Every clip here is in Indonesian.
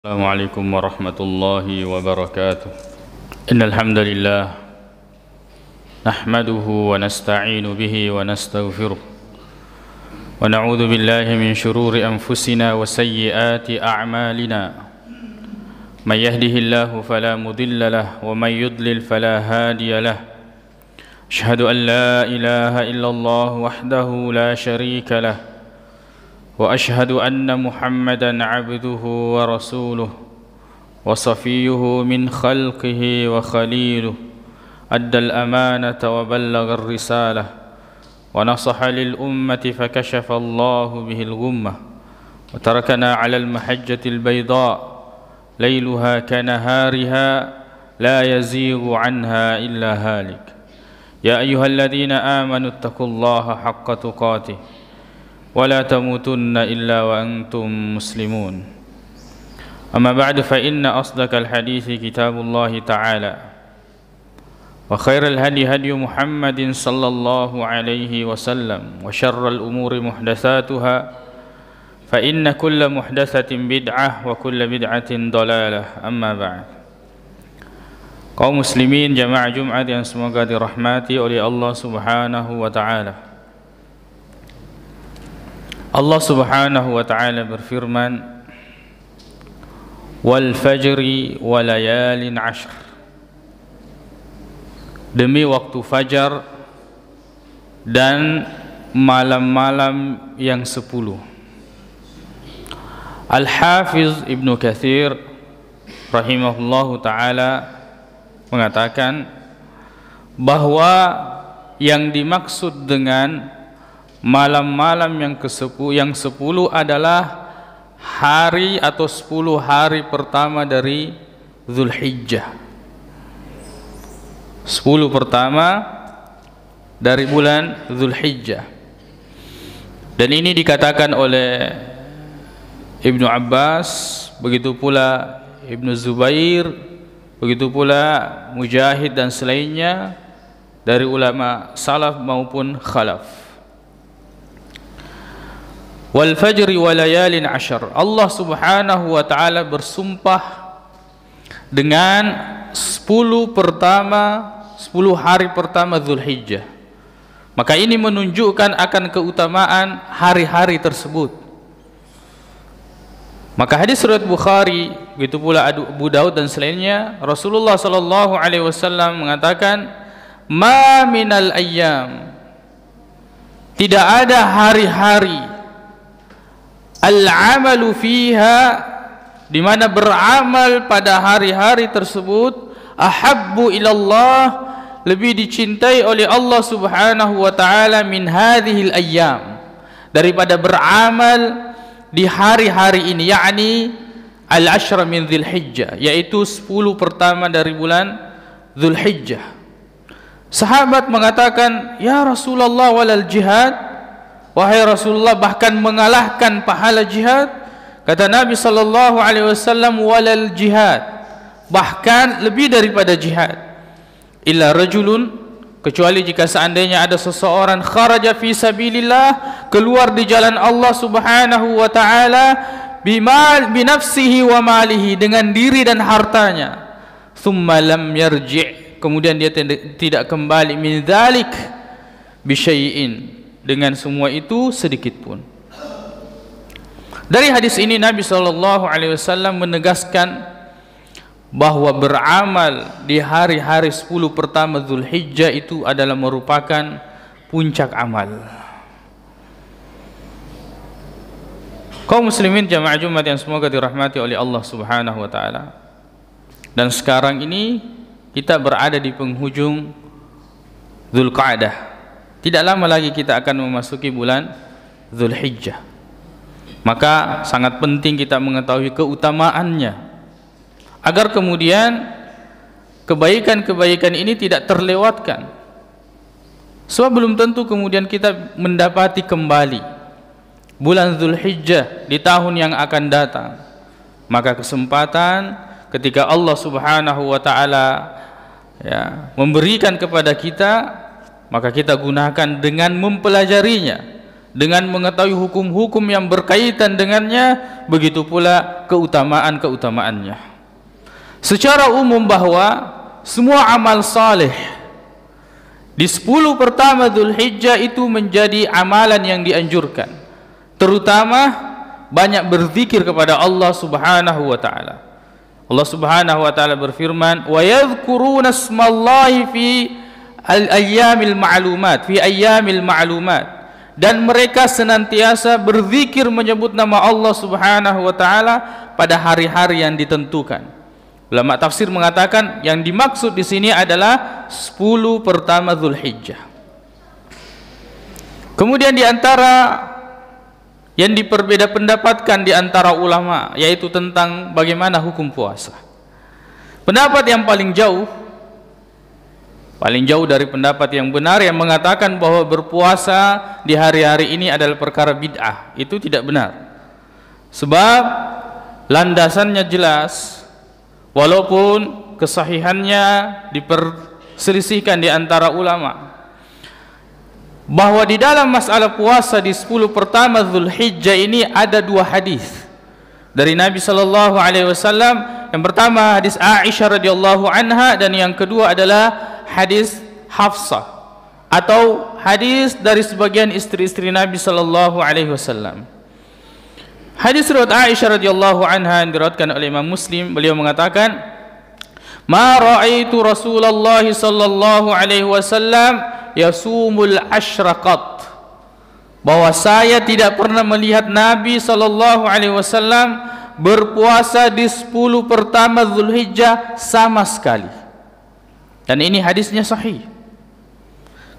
السلام عليكم ورحمة الله وبركاته. إن الحمد لله نحمده ونستعين به ونستغفره ونعوذ بالله من شرور أنفسنا وسيئات أعمالنا. من يهده الله فلا مضل له ومن يضلل فلا هادي له. أشهد أن لا إله إلا الله وحده لا شريك له وأشهد أن محمدًا عبده ورسوله وصفيه من خلقه وخليله. أدى الأمانة وبلغ الرسالة ونصح للأمة فكشف الله به الغمة وتركنا على المحجة البيضاء ليلها كنهارها لا يزيغ عنها إلا هالك. يا أيها الذين آمنوا اتقوا الله حق تقاته ولا تموتن إلا وأنتم مسلمون. أما بعد فإن أصدق الحديث كتاب الله تعالى وخير الهدي هدي محمد صلى الله عليه وسلم وشر الأمور محدثاتها فإن كل محدثة بدعة وكل بدعة ضلالة. أما بعد. Kaum muslimin jamaah Jumat yang semoga dirahmati oleh Allah Subhanahu wa taala. Allah Subhanahu wa ta'ala berfirman, wal fajri wa layalin ashr, demi waktu fajar dan malam-malam yang 10. Al-Hafiz Ibnu Katsir rahimahullahu ta'ala mengatakan bahwa yang dimaksud dengan malam-malam yang ke-10 adalah hari atau 10 hari pertama dari Zulhijjah. 10 pertama dari bulan Zulhijjah. Dan ini dikatakan oleh Ibnu Abbas, begitu pula Ibnu Zubair, begitu pula Mujahid dan selainnya dari ulama salaf maupun khalaf. Wal fajri wa layalin ashar, Allah Subhanahu wa ta'ala bersumpah dengan 10 hari pertama Zulhijjah. Maka ini menunjukkan akan keutamaan hari-hari tersebut. Maka hadis riwayat Bukhari, begitu pula Abu Daud dan selainnya, Rasulullah sallallahu alaihi wasallam mengatakan, "Ma minal ayyam", tidak ada hari-hari, al-amalu fiha, di mana beramal pada hari-hari tersebut, ahabbu ilallah, lebih dicintai oleh Allah Subhanahu wa taala, min hadhil ayyam, daripada beramal di hari-hari ini, yakni al-ashra min Dzulhijjah, yaitu 10 pertama dari bulan Dzulhijjah. Sahabat mengatakan, "Ya Rasulullah, walal jihad?" Wahai Rasulullah, bahkan mengalahkan pahala jihad? Kata Nabi sallallahu alaihi wasallam, walal jihad, bahkan lebih daripada jihad. Illa rajulun, kecuali jika seandainya ada seseorang kharaja fi sabilillah, keluar di jalan Allah Subhanahu wa taala, binafsihi wa malihi, dengan diri dan hartanya, thumma lam yarji', kemudian dia tidak kembali, min dzalik bi syai'in, dengan semua itu sedikit pun. Dari hadis ini Nabi sallallahu alaihi wasallam menegaskan bahwa beramal di hari-hari 10 pertama Zulhijjah itu adalah merupakan puncak amal. Kaum muslimin jamaah Jumat yang semoga dirahmati oleh Allah Subhanahu wa taala. Dan sekarang ini kita berada di penghujung Dzulqa'dah. Tidak lama lagi kita akan memasuki bulan Zulhijjah. Maka sangat penting kita mengetahui keutamaannya, agar kemudian kebaikan-kebaikan ini tidak terlewatkan. Sebab belum tentu kemudian kita mendapati kembali bulan Zulhijjah di tahun yang akan datang. Maka kesempatan ketika Allah Subhanahu wa ta'ala memberikan kepada kita, maka kita gunakan dengan mempelajarinya, dengan mengetahui hukum-hukum yang berkaitan dengannya, begitu pula keutamaan-keutamaannya. Secara umum bahwa semua amal saleh di 10 pertama Dzulhijjah itu menjadi amalan yang dianjurkan, terutama banyak berzikir kepada Allah Subhanahu wa taala. Allah Subhanahu wa taala berfirman, "Wa yadhkuruna ismallahi fi al-ayyamil ma'lumat", fi ayyamil ma'lumat, dan mereka senantiasa berzikir menyebut nama Allah Subhanahu wa taala pada hari-hari yang ditentukan. Ulama tafsir mengatakan yang dimaksud di sini adalah 10 pertama Dzulhijjah. Kemudian di antara yang diperbeda pendapatkan di antara ulama yaitu tentang bagaimana hukum puasa. Pendapat yang paling jauh dari pendapat yang benar yang mengatakan bahwa berpuasa di hari-hari ini adalah perkara bid'ah, itu tidak benar. Sebab landasannya jelas, walaupun kesahihannya diperselisihkan di antara ulama, bahwa di dalam masalah puasa di 10 pertama Dzulhijjah ini ada 2 hadis dari Nabi sallallahu alaihi wasallam. Yang pertama hadis Aisyah radhiyallahu anha, dan yang kedua adalah hadis Hafsah atau hadis dari sebagian istri-istri Nabi sallallahu alaihi wasallam. Hadis riwayat Aisyah radhiyallahu anha yang diriwayatkan oleh Imam Muslim, beliau mengatakan, "Ma ra'aitu Rasulullah sallallahu alaihi wasallam yasumul asyraqat", bahwa saya tidak pernah melihat Nabi sallallahu alaihi wasallam berpuasa di 10 pertama Dzulhijjah sama sekali. Dan ini hadisnya sahih.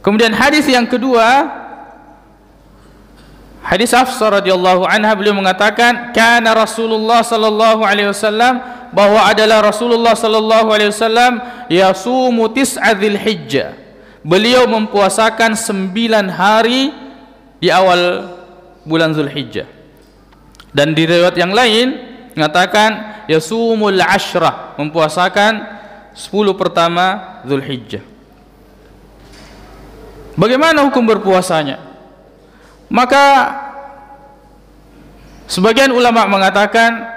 Kemudian hadis yang kedua, hadis Hafsah radhiyallahu anha, beliau mengatakan, "Kana Rasulullah sallallahu alaihi wasallam", bahwa adalah Rasulullah sallallahu alaihi wasallam yasumu tis'a Dzulhijjah, beliau mempuasakan 9 hari di awal bulan Dzulhijjah. Dan di riwayat yang lain mengatakan yasumul asyrah, mempuasakan 10 pertama Dzulhijjah. Bagaimana hukum berpuasanya? Maka sebagian ulama mengatakan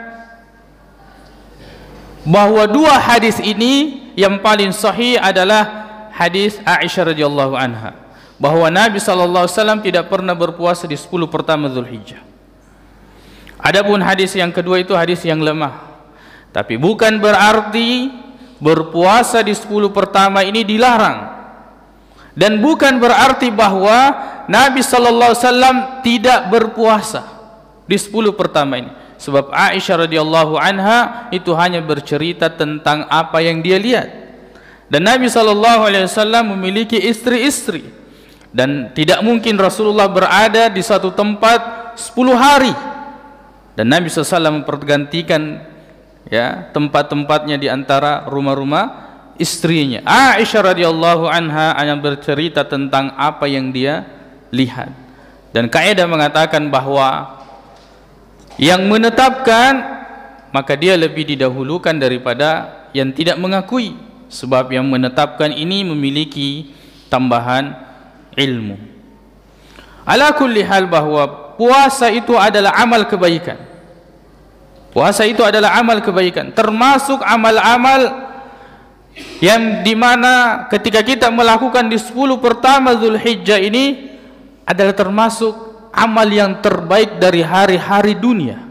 bahwa 2 hadis ini yang paling sahih adalah hadis Aisyah radhiyallahu anha, bahwa Nabi sallallahu alaihi wasallam tidak pernah berpuasa di 10 pertama Dzulhijjah. Adapun hadis yang kedua itu hadis yang lemah. Tapi bukan berarti berpuasa di 10 pertama ini dilarang. Dan bukan berarti bahwa Nabi sallallahu alaihi wasallam tidak berpuasa di 10 pertama ini. Sebab Aisyah radhiyallahu anha itu hanya bercerita tentang apa yang dia lihat. Dan Nabi sallallahu alaihi wasallam memiliki istri-istri, dan tidak mungkin Rasulullah berada di satu tempat 10 hari. Dan Nabi SAW mempergantikan tempat-tempatnya di antara rumah-rumah istrinya. Aisyah radhiyallahu anha hanya bercerita tentang apa yang dia lihat. Dan kaidah mengatakan bahwa yang menetapkan maka dia lebih didahulukan daripada yang tidak mengakui, sebab yang menetapkan ini memiliki tambahan ilmu. Ala kulli hal, bahwa puasa itu adalah amal kebaikan. Puasa itu adalah amal kebaikan, termasuk amal-amal yang dimana ketika kita melakukan di 10 pertama Dzulhijjah ini adalah termasuk amal yang terbaik dari hari-hari dunia.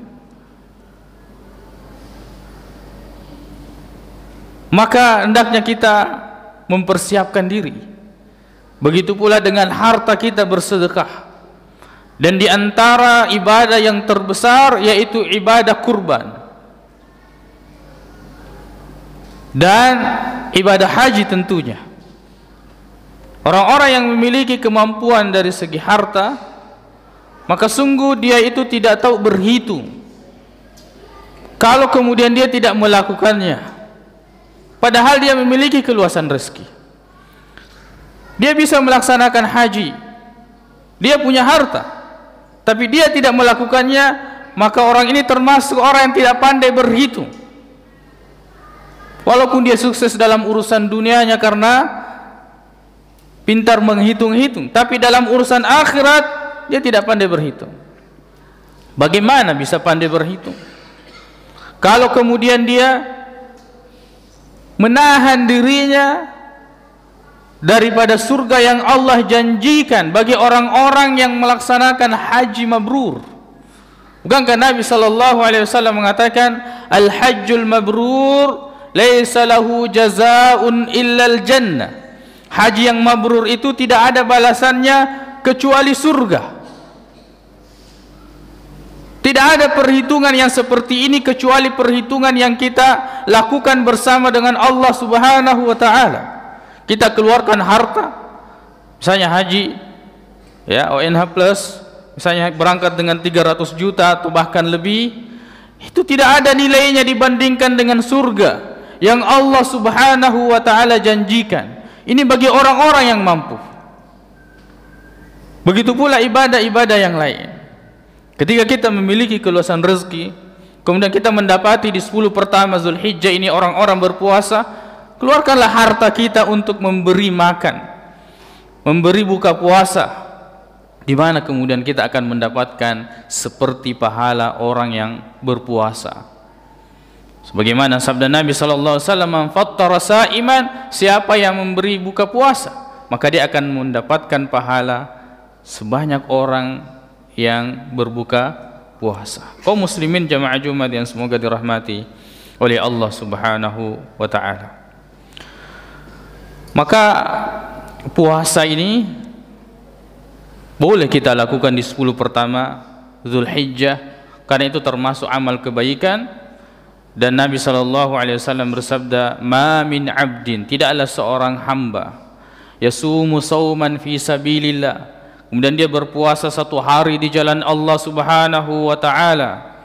Maka hendaknya kita mempersiapkan diri. Begitu pula dengan harta kita bersedekah. Dan di antara ibadah yang terbesar yaitu ibadah kurban dan ibadah haji tentunya. Orang-orang yang memiliki kemampuan dari segi harta, maka sungguh dia itu tidak tahu berhitung kalau kemudian dia tidak melakukannya, padahal dia memiliki keluasan rezeki. Dia bisa melaksanakan haji, dia punya harta, tapi dia tidak melakukannya, maka orang ini termasuk orang yang tidak pandai berhitung. Walaupun dia sukses dalam urusan dunianya karena pintar menghitung-hitung, tapi dalam urusan akhirat dia tidak pandai berhitung. Bagaimana bisa pandai berhitung kalau kemudian dia menahan dirinya daripada surga yang Allah janjikan bagi orang-orang yang melaksanakan haji mabrur? Bukankah Nabi sallallahu alaihi wasallam mengatakan al-hajjul mabrur laisa lahu jazaa'un illal jannah. Haji yang mabrur itu tidak ada balasannya kecuali surga. Tidak ada perhitungan yang seperti ini kecuali perhitungan yang kita lakukan bersama dengan Allah Subhanahu wa taala. Kita keluarkan harta, misalnya haji ya ONH plus, misalnya berangkat dengan 300 juta atau bahkan lebih, itu tidak ada nilainya dibandingkan dengan surga yang Allah Subhanahu wa taala janjikan. Ini bagi orang-orang yang mampu. Begitu pula ibadah-ibadah yang lain. Ketika kita memiliki keluasan rezeki, kemudian kita mendapati di 10 pertama Zulhijjah ini orang-orang berpuasa, keluarkanlah harta kita untuk memberi makan, memberi buka puasa, di mana kemudian kita akan mendapatkan seperti pahala orang yang berpuasa. Sebagaimana sabda Nabi sallallahu alaihi wasallam, "Man fattara sa'iman," siapa yang memberi buka puasa, maka dia akan mendapatkan pahala sebanyak orang yang berbuka puasa. Kaum muslimin jamaah Jumat yang semoga dirahmati oleh Allah Subhanahu wa taala. Maka puasa ini boleh kita lakukan di 10 pertama Zulhijjah karena itu termasuk amal kebaikan, dan Nabi sallallahu alaihi wasallam bersabda, "Ma min 'abdin," tidaklah seorang hamba, yasumu sauman fi sabilillah, kemudian dia berpuasa 1 hari di jalan Allah Subhanahu wa taala,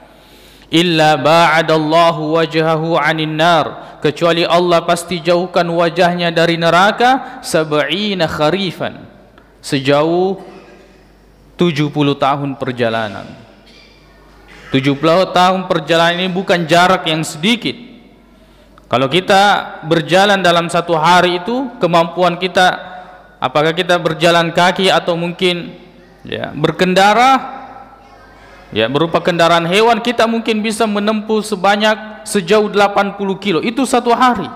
illa ba'adallahu wajhahu 'anil nar, kecuali Allah pasti jauhkan wajahnya dari neraka 70 kharifan, sejauh 70 tahun perjalanan. 70 tahun perjalanan ini bukan jarak yang sedikit. Kalau kita berjalan dalam 1 hari itu, kemampuan kita, apakah kita berjalan kaki atau mungkin ya berkendara ya berupa kendaraan hewan, kita mungkin bisa menempuh sejauh 80 kilo, itu 1 hari.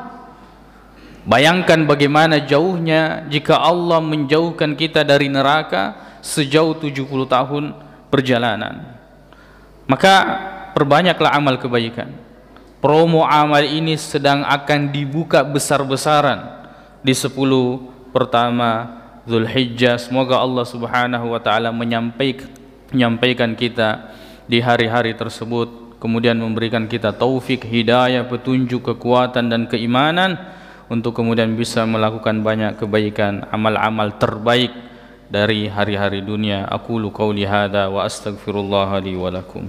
Bayangkan bagaimana jauhnya jika Allah menjauhkan kita dari neraka sejauh 70 tahun perjalanan. Maka perbanyaklah amal kebaikan. Promo amal ini sedang akan dibuka besar-besaran di 10 pertama Zulhijjah. Semoga Allah Subhanahu wa taala menyampaikan kita di hari-hari tersebut, kemudian memberikan kita taufik, hidayah, petunjuk, kekuatan dan keimanan untuk kemudian bisa melakukan banyak kebaikan, amal-amal terbaik dari hari-hari dunia. Aqulu qauli hadza wa astaghfirullah li wa lakum.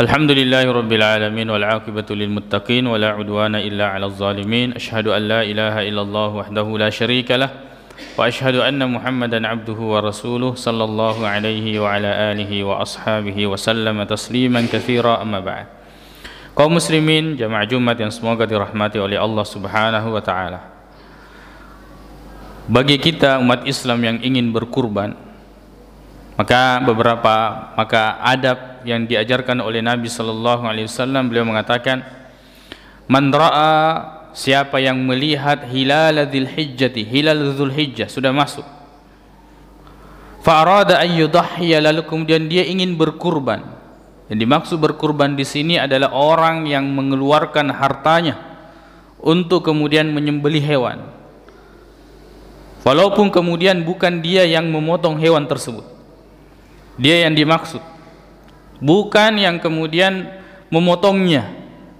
Alhamdulillahi rabbil alamin wal aqibatu lil muttaqin wa la udwana illa 'alal zalimin. Asyhadu an la ilaha illallah wahdahu la syarika lah wa asyhadu anna Muhammadan 'abduhu wa rasuluh sallallahu alaihi wa ala alihi wa ashabihi wa sallama tasliman katsira, amma ba'd. Kaum muslimin jamaah Jumat yang semoga dirahmati oleh Allah Subhanahu wa taala. Bagi kita umat Islam yang ingin berkurban, maka adab yang diajarkan oleh Nabi sallallahu alaihi wasallam, beliau mengatakan, "Man ra'a," siapa yang melihat hilal Dzulhijjah, hilal Dzulhijjah sudah masuk, fa arada an yudhhiya, lalu kemudian dia ingin berkurban. Yang dimaksud berkurban di sini adalah orang yang mengeluarkan hartanya untuk kemudian menyembelih hewan, walaupun kemudian bukan dia yang memotong hewan tersebut. Dia yang dimaksud, bukan yang kemudian memotongnya,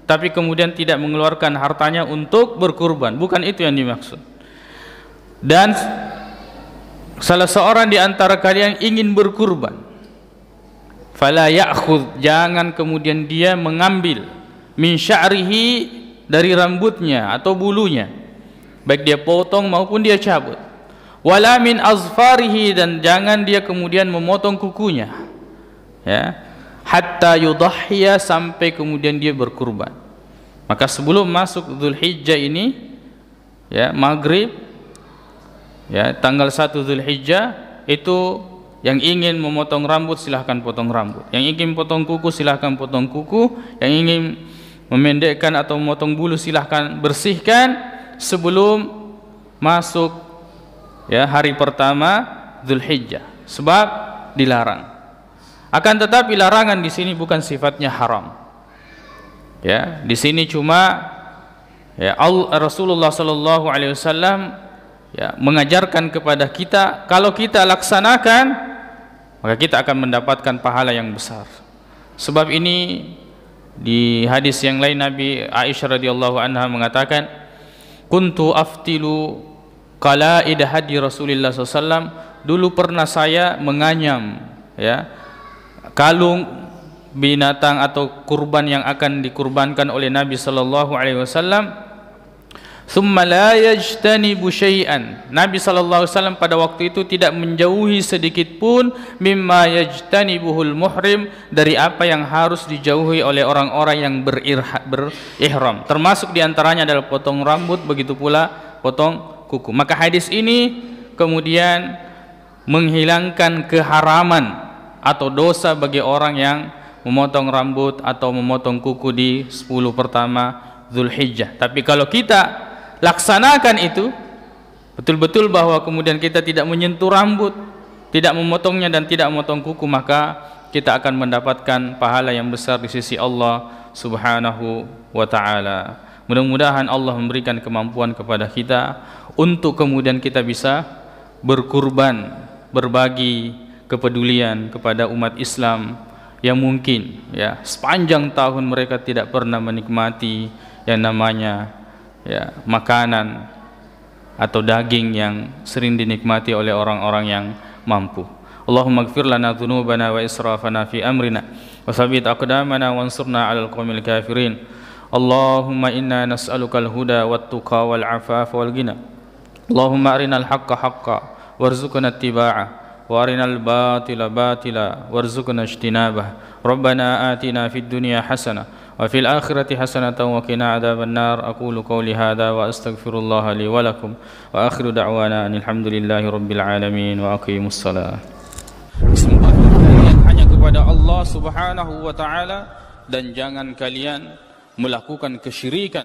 tapi kemudian tidak mengeluarkan hartanya untuk berkurban, bukan itu yang dimaksud. Dan salah seorang di antara kalian ingin berkurban, fala ya'khudh, jangan kemudian dia mengambil, min sya'rihi, dari rambutnya atau bulunya, baik dia potong maupun dia cabut, wala min azfarihi, dan jangan dia kemudian memotong kukunya, ya. hatta yudhhiya, sampai kemudian dia berkurban. Maka sebelum masuk Dzulhijjah ini, ya, maghrib, ya, tanggal 1 Dzulhijjah itu yang ingin memotong rambut silahkan potong rambut, yang ingin potong kuku silahkan potong kuku, yang ingin memendekkan atau memotong bulu silahkan bersihkan sebelum masuk, ya, hari pertama Dzulhijjah, sebab dilarang. Akan tetapi larangan di sini bukan sifatnya haram. Ya, di sini cuma, ya, Rasulullah sallallahu alaihi wasallam, ya, mengajarkan kepada kita, kalau kita laksanakan maka kita akan mendapatkan pahala yang besar. Sebab ini di hadis yang lain Nabi Aisyah radhiyallahu anha mengatakan, kuntu aftilu qala'id hadi Rasulullah SAW, dulu pernah saya menganyam, ya, kalung binatang atau kurban yang akan dikurbankan oleh Nabi sallallahu alaihi wasallam. Thumma la yajtanibu syai'an, Nabi sallallahu alaihi wasallam pada waktu itu tidak menjauhi sedikit pun mimma yajtanibuhul muhrim, dari apa yang harus dijauhi oleh orang-orang yang berihram, termasuk diantaranya adalah potong rambut, begitu pula potong kuku. Maka hadis ini kemudian menghilangkan keharaman atau dosa bagi orang yang memotong rambut atau memotong kuku di 10 pertama Dzulhijjah. Tapi kalau kita laksanakan itu betul-betul bahwa kemudian kita tidak menyentuh rambut, tidak memotongnya dan tidak memotong kuku, maka kita akan mendapatkan pahala yang besar di sisi Allah Subhanahu wa taala. Mudah-mudahan Allah memberikan kemampuan kepada kita untuk kemudian kita bisa berkurban, berbagi kepedulian kepada umat Islam yang mungkin, ya, sepanjang tahun mereka tidak pernah menikmati yang namanya, ya, makanan atau daging yang sering dinikmati oleh orang-orang yang mampu. Allahumma ighfir lana dhunubana wa israfana fi amrina wa tsabbit aqdamana wansurna 'alal qaumil kafirin. Allahumma inna nas'aluka al-huda wat tuqa wal 'afafa wal ghina. Allahumma arinal haqqo haqqan warzuqna ittiba'ah wa arinal batila batila warzuqna ijtinabah. Rabbana atina fid dunya hasanah وفي الآخرة حسنة وقنا عذاب النار. أقول قولي هذا وأستغفر الله لي ولكم وآخر دعوانا أن الحمد لله رب العالمين وأقيموا الصلاة. Sembah kalian hanya kepada Allah Subhanahu wa taala dan jangan kalian melakukan kesyirikan.